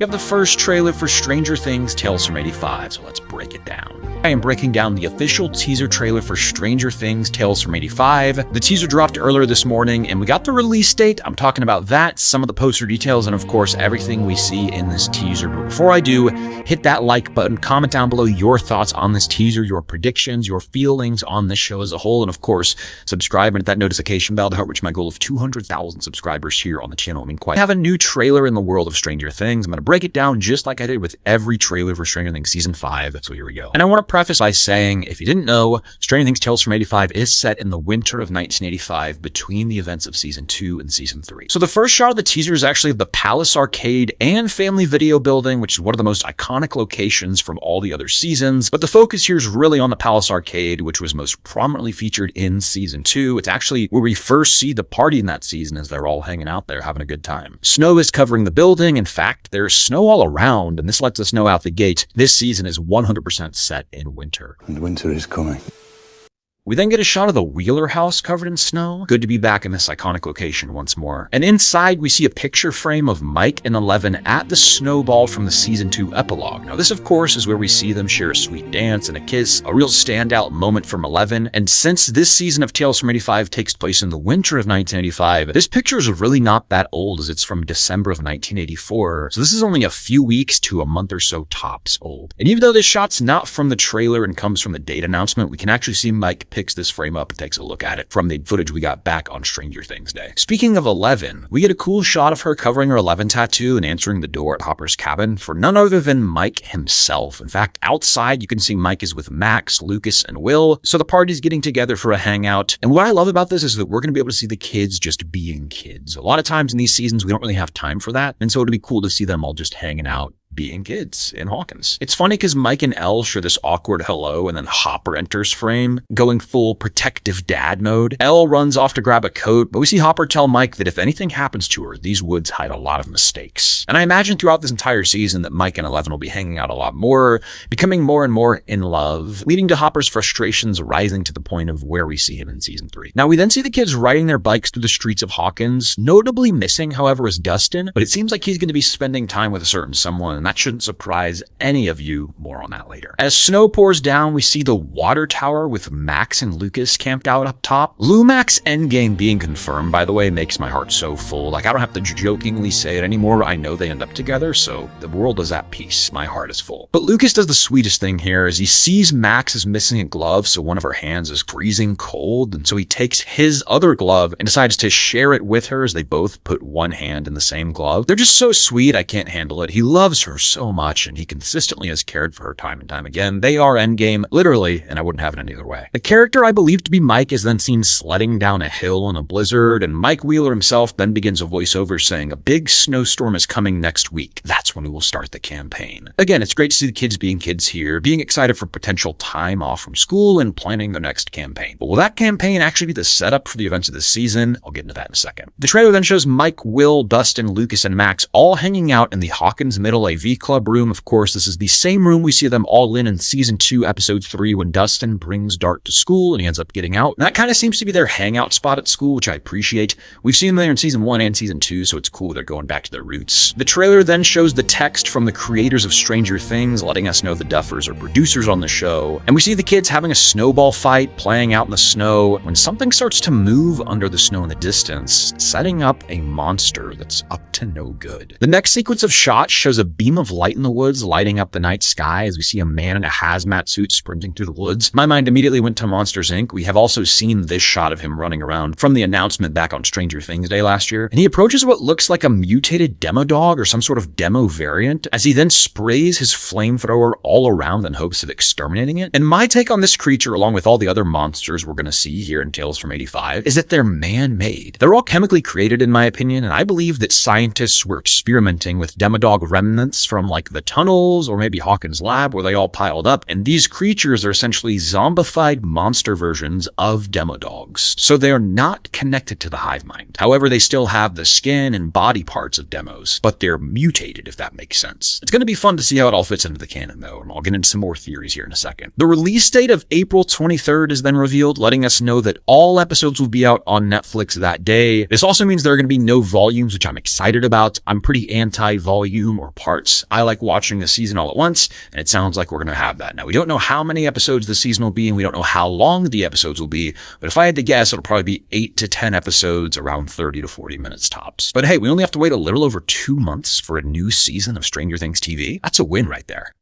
We have the first trailer for Stranger Things Tales from 85, so let's break it down. I am breaking down the official teaser trailer for Stranger Things Tales from 85. The teaser dropped earlier this morning, and we got the release date. I'm talking about that, some of the poster details, and of course, everything we see in this teaser. But before I do, hit that like button, comment down below your thoughts on this teaser, your predictions, your feelings on this show as a whole, and of course, subscribe and hit that notification bell to help reach my goal of 200,000 subscribers here on the channel. I have a new trailer in the world of Stranger Things. I'm going to break it down just like I did with every trailer for Stranger Things Season 5, so here we go. And I want to preface by saying, if you didn't know, Stranger Things Tales from 85 is set in the winter of 1985 between the events of Season 2 and Season 3. So the first shot of the teaser is actually of the Palace Arcade and Family Video Building, which is one of the most iconic locations from all the other seasons, but the focus here is really on the Palace Arcade, which was most prominently featured in Season 2. It's actually where we first see the party in that season as they're all hanging out there having a good time. Snow is covering the building. In fact, there's snow all around, and this lets us know out the gate this season is 100% set in winter. And winter is coming. We then get a shot of the Wheeler house covered in snow. Good to be back in this iconic location once more. And inside, we see a picture frame of Mike and Eleven at the snowball from the Season 2 epilogue. Now, this, of course, is where we see them share a sweet dance and a kiss, a real standout moment from Eleven. And since this season of Tales from 85 takes place in the winter of 1985, this picture is really not that old, as it's from December of 1984. So this is only a few weeks to a month or so tops old. And even though this shot's not from the trailer and comes from the date announcement, we can actually see Mike picks this frame up and takes a look at it from the footage we got back on Stranger Things Day. Speaking of Eleven, we get a cool shot of her covering her 11 tattoo and answering the door at Hopper's cabin for none other than Mike himself. In fact, outside you can see Mike is with Max, Lucas, and Will, so the party's getting together for a hangout. And what I love about this is that we're going to be able to see the kids just being kids. A lot of times in these seasons we don't really have time for that, and so it'll be cool to see them all just hanging out being kids in Hawkins. It's funny because Mike and Elle share this awkward hello, and then Hopper enters frame, going full protective dad mode. Elle runs off to grab a coat, but we see Hopper tell Mike that if anything happens to her, these woods hide a lot of mistakes. And I imagine throughout this entire season that Mike and Eleven will be hanging out a lot more, becoming more and more in love, leading to Hopper's frustrations rising to the point of where we see him in Season 3. Now, we then see the kids riding their bikes through the streets of Hawkins. Notably missing, however, is Dustin, but it seems like he's going to be spending time with a certain someone, and that shouldn't surprise any of you. More on that later. As snow pours down, we see the water tower with Max and Lucas camped out up top. Lumax endgame being confirmed, by the way, makes my heart so full. Like, I don't have to jokingly say it anymore. I know they end up together, so the world is at peace. My heart is full. But Lucas does the sweetest thing here as he sees Max is missing a glove, so one of her hands is freezing cold, and so he takes his other glove and decides to share it with her as they both put one hand in the same glove. They're just so sweet, I can't handle it. He loves her so much, and he consistently has cared for her time and time again. They are endgame, literally, and I wouldn't have it any other way. The character I believe to be Mike is then seen sledding down a hill in a blizzard, and Mike Wheeler himself then begins a voiceover saying, "A big snowstorm is coming next week. That's when we will start the campaign." Again, it's great to see the kids being kids here, being excited for potential time off from school and planning their next campaign. But will that campaign actually be the setup for the events of this season? I'll get into that in a second. The trailer then shows Mike, Will, Dustin, Lucas, and Max all hanging out in the Hawkins Middle AV Club room. Of course, this is the same room we see them all in Season 2, Episode 3, when Dustin brings Dart to school and he ends up getting out. And that kind of seems to be their hangout spot at school, which I appreciate. We've seen them there in Season 1 and Season 2, so it's cool they're going back to their roots. The trailer then shows the text from the creators of Stranger Things, letting us know the Duffers are producers on the show. And we see the kids having a snowball fight, playing out in the snow, when something starts to move under the snow in the distance, setting up a monster that's up to no good. The next sequence of shots shows a beam of light in the woods lighting up the night sky as we see a man in a hazmat suit sprinting through the woods. My mind immediately went to Monsters, Inc. We have also seen this shot of him running around from the announcement back on Stranger Things Day last year, and he approaches what looks like a mutated demo dog or some sort of demo variant as he then sprays his flamethrower all around in hopes of exterminating it. And my take on this creature, along with all the other monsters we're going to see here in Tales from 85, is that they're man-made. They're all chemically created, in my opinion, and I believe that scientists were experimenting with Demodog remnants from like the tunnels or maybe Hawkins' lab where they all piled up, and these creatures are essentially zombified monster versions of Demodogs. So they are not connected to the hive mind. However, they still have the skin and body parts of demos, but they're mutated, if that makes sense. It's going to be fun to see how it all fits into the canon, though, and I'll get into some more theories here in a second. The release date of April 23rd is then revealed, letting us know that all episodes will be out on Netflix that day. This also means there are going to be no volumes, which I'm excited about. I'm pretty anti-volume or part episodes. I like watching the season all at once, and it sounds like we're going to have that. Now, we don't know how many episodes the season will be, and we don't know how long the episodes will be, but if I had to guess, it'll probably be 8 to 10 episodes, around 30 to 40 minutes tops. But hey, we only have to wait a little over 2 months for a new season of Stranger Things TV. That's a win right there.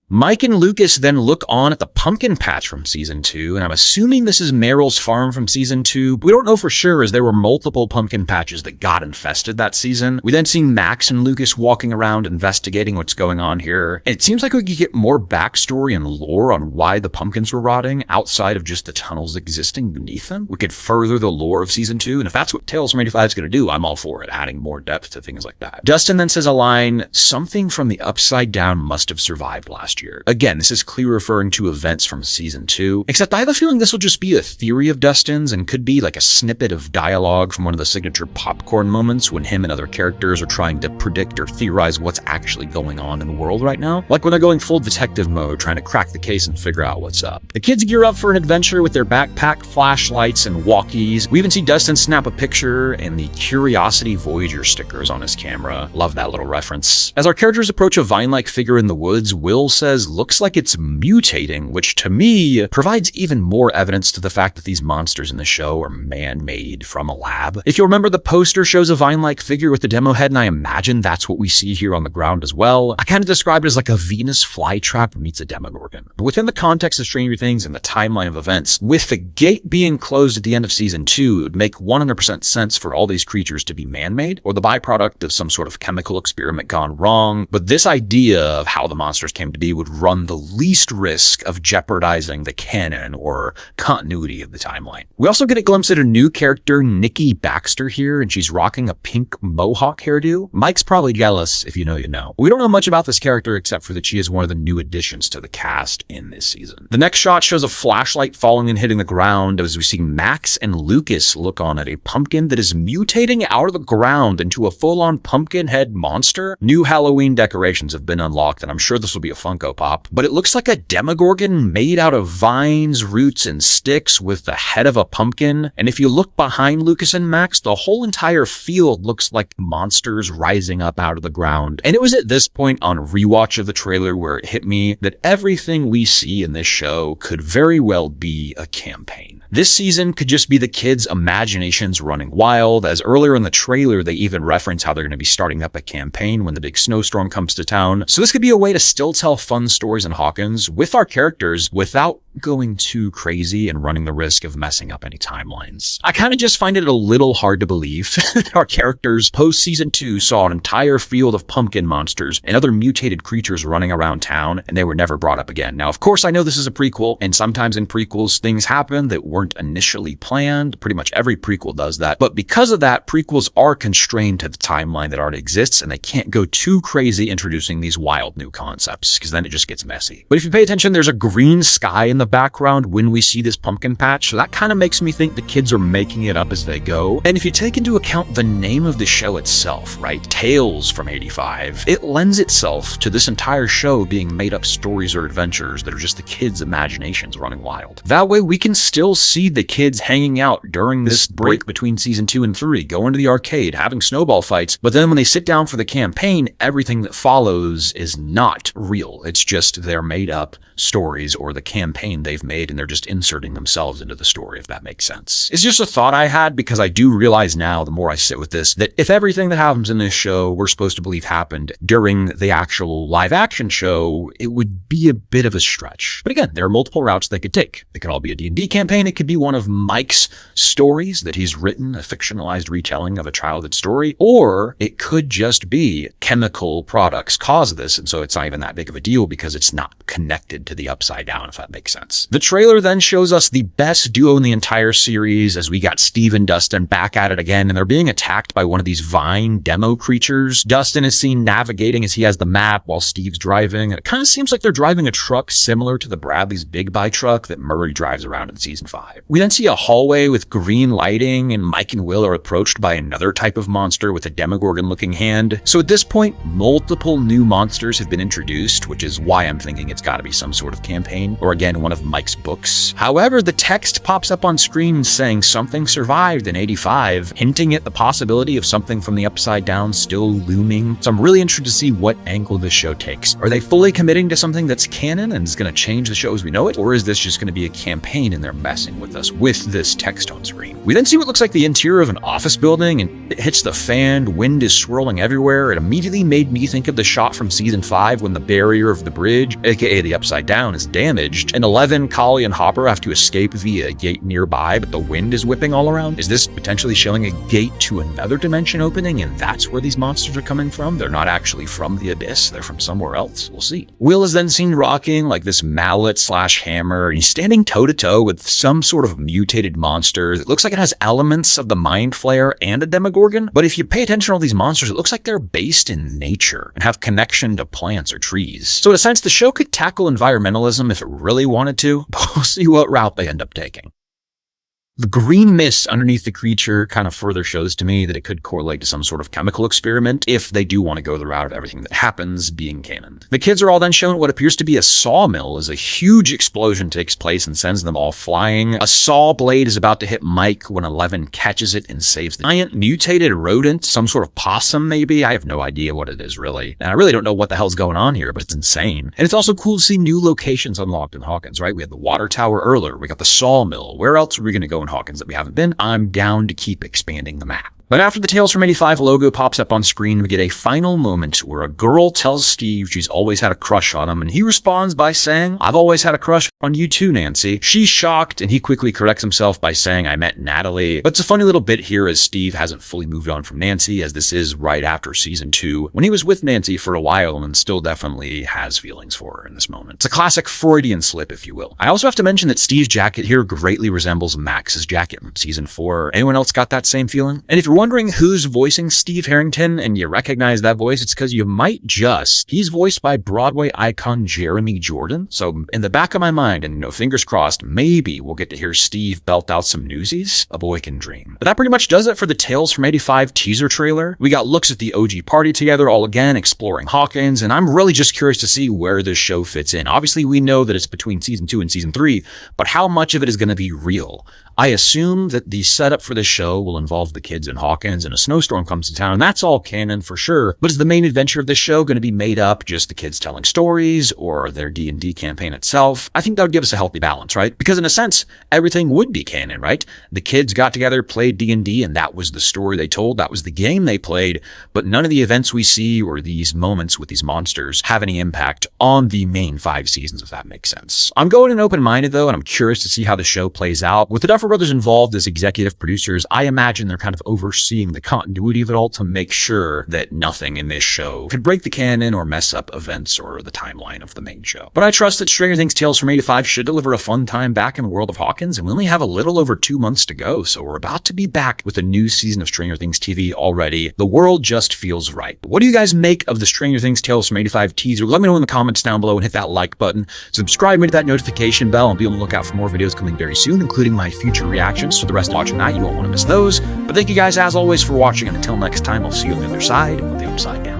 Mike and Lucas then look on at the pumpkin patch from season 2, and I'm assuming this is Meryl's farm from season 2, but we don't know for sure as there were multiple pumpkin patches that got infested that season. We then see Max and Lucas walking around investigating what's going on here, and it seems like we could get more backstory and lore on why the pumpkins were rotting outside of just the tunnels existing beneath them. We could further the lore of season 2, and if that's what Tales from 85 is going to do, I'm all for it, adding more depth to things like that. Dustin then says a line, "Something from the upside down must have survived last year." Again, this is clearly referring to events from season 2, except I have a feeling this will just be a theory of Dustin's and could be like a snippet of dialogue from one of the signature popcorn moments when him and other characters are trying to predict or theorize what's actually going on in the world right now. Like when they're going full detective mode, trying to crack the case and figure out what's up. The kids gear up for an adventure with their backpack, flashlights, and walkies. We even see Dustin snap a picture and the Curiosity Voyager stickers on his camera. Love that little reference. As our characters approach a vine-like figure in the woods, Will says, "Looks like it's mutating," which to me provides even more evidence to the fact that these monsters in the show are man-made from a lab. If you'll remember, the poster shows a vine-like figure with the demo head, and I imagine that's what we see here on the ground as well. I kind of describe it as like a Venus flytrap meets a Demogorgon. But within the context of Stranger Things and the timeline of events, with the gate being closed at the end of season 2, it would make 100% sense for all these creatures to be man-made, or the byproduct of some sort of chemical experiment gone wrong. But this idea of how the monsters came to be would run the least risk of jeopardizing the canon or continuity of the timeline. We also get a glimpse at a new character, Nikki Baxter here, and she's rocking a pink mohawk hairdo. Mike's probably jealous. If you know, you know. We don't know much about this character except for that she is one of the new additions to the cast in this season. The next shot shows a flashlight falling and hitting the ground as we see Max and Lucas look on at a pumpkin that is mutating out of the ground into a full-on pumpkin head monster. New Halloween decorations have been unlocked, and I'm sure this will be a Funko Pop, but it looks like a Demogorgon made out of vines, roots, and sticks with the head of a pumpkin. And if you look behind Lucas and Max, the whole entire field looks like monsters rising up out of the ground. And it was at this point on rewatch of the trailer where it hit me that everything we see in this show could very well be a campaign. This season could just be the kids' imaginations running wild, as earlier in the trailer they even reference how they're going to be starting up a campaign when the big snowstorm comes to town. So this could be a way to still tell fun stories in Hawkins with our characters without going too crazy and running the risk of messing up any timelines. I kind of just find it a little hard to believe that our characters post season 2 saw an entire field of pumpkin monsters and other mutated creatures running around town, and they were never brought up again. Now, of course, I know this is a prequel, and sometimes in prequels things happen that weren't initially planned. Pretty much every prequel does that. But because of that, prequels are constrained to the timeline that already exists, and they can't go too crazy introducing these wild new concepts, because then it just gets messy. But if you pay attention, there's a green sky in the background when we see this pumpkin patch, so that kind of makes me think the kids are making it up as they go. And if you take into account the name of the show itself, right, Tales from 85, it lends itself to this entire show being made up stories or adventures that are just the kids' imaginations running wild. That way we can still see the kids hanging out during this break between season 2 and 3, going to the arcade, having snowball fights, but then when they sit down for the campaign, everything that follows is not real. It's just their made up stories or the campaign they've made, and they're just inserting themselves into the story, if that makes sense. It's just a thought I had because I do realize now, the more I sit with this, that if everything that happens in this show we're supposed to believe happened during the actual live action show, it would be a bit of a stretch. But again, there are multiple routes they could take. It could all be a D&D campaign. It could be one of Mike's stories that he's written, a fictionalized retelling of a childhood story, or it could just be chemical products cause this, and so it's not even that big of a deal because it's not connected to the upside down, if that makes sense. The trailer then shows us the best duo in the entire series as we got Steve and Dustin back at it again, and they're being attacked by one of these vine demo creatures. Dustin is seen navigating as he has the map while Steve's driving, and it kind of seems like they're driving a truck similar to the Bradley's Big Buy truck that Murray drives around in season 5. We then see a hallway with green lighting, and Mike and Will are approached by another type of monster with a Demogorgon-looking hand. So at this point, multiple new monsters have been introduced, which is why I'm thinking it's got to be some sort of campaign, or again, one of Mike's books. However, the text pops up on screen saying something survived in 85, hinting at the possibility of something from the Upside Down still looming. So I'm really interested to see what angle this show takes. Are they fully committing to something that's canon and is going to change the show as we know it? Or is this just going to be a campaign and they're messing with us with this text on screen? We then see what looks like the interior of an office building, and it hits the fan, wind is swirling everywhere. It immediately made me think of the shot from season 5 when the barrier of the bridge, aka the Upside Down, is damaged, and 11, Kali, and Hopper have to escape via a gate nearby, but the wind is whipping all around. Is this potentially showing a gate to another dimension opening, and that's where these monsters are coming from? They're not actually from the abyss, they're from somewhere else. We'll see. Will is then seen rocking like this mallet/hammer, and he's standing toe-to-toe with some sort of mutated monster. It looks like it has elements of the Mind Flayer and a Demogorgon, but if you pay attention to all these monsters, it looks like they're based in nature and have connection to plants or trees. So in a sense, the show could tackle environmentalism if it really wanted to, but we'll see what route they end up taking. The green mist underneath the creature kind of further shows to me that it could correlate to some sort of chemical experiment if they do want to go the route of everything that happens being canon. The kids are all then shown what appears to be a sawmill as a huge explosion takes place and sends them all flying. A saw blade is about to hit Mike when 11 catches it and saves the giant mutated rodent, some sort of possum maybe. I have no idea what it is really. And I really don't know what the hell's going on here, but it's insane. And it's also cool to see new locations unlocked in Hawkins, right? We had the water tower earlier. We got the sawmill. Where else are we going to go in Hawkins that we haven't been? I'm down to keep expanding the map. But after the Tales from 85 logo pops up on screen, we get a final moment where a girl tells Steve she's always had a crush on him, and he responds by saying, "I've always had a crush on you too, Nancy." She's shocked, and he quickly corrects himself by saying, "I meant Natalie." But it's a funny little bit here as Steve hasn't fully moved on from Nancy, as this is right after season 2, when he was with Nancy for a while and still definitely has feelings for her in this moment. It's a classic Freudian slip, if you will. I also have to mention that Steve's jacket here greatly resembles Max's jacket from season 4. Anyone else got that same feeling? And if you're wondering who's voicing Steve Harrington and you recognize that voice, it's because you might just. He's voiced by Broadway icon Jeremy Jordan. So in the back of my mind, and fingers crossed, maybe we'll get to hear Steve belt out some newsies. A boy can dream. But that pretty much does it for the Tales from 85 teaser trailer. We got looks at the OG party together, all again exploring Hawkins, and I'm really just curious to see where this show fits in. Obviously, we know that it's between season 2 and season 3, but how much of it is going to be real? I assume that the setup for this show will involve the kids in Hawkins and a snowstorm comes to town, and that's all canon for sure. But is the main adventure of this show going to be made up, just the kids telling stories, or their D&D campaign itself? I think that would give us a healthy balance, right? Because in a sense, everything would be canon, right? The kids got together, played D&D, and that was the story they told, that was the game they played, but none of the events we see or these moments with these monsters have any impact on the main 5 seasons, if that makes sense. I'm going in open-minded though, and I'm curious to see how the show plays out. With the Duffer Brothers involved as executive producers, I imagine they're kind of overseeing the continuity of it all to make sure that nothing in this show could break the canon or mess up events or the timeline of the main show. But I trust that Stranger Things Tales from 85 should deliver a fun time back in the world of Hawkins, and we only have a little over 2 months to go, so we're about to be back with a new season of Stranger Things TV already. The world just feels right. But what do you guys make of the Stranger Things Tales from 85 teaser? Let me know in the comments down below and hit that like button. Subscribe me to that notification bell and be on the lookout for more videos coming very soon, including my future reactions. For the rest of watching that, you won't want to miss those. But thank you guys as always for watching, and until next time, I'll see you on the other side of the Upside Down.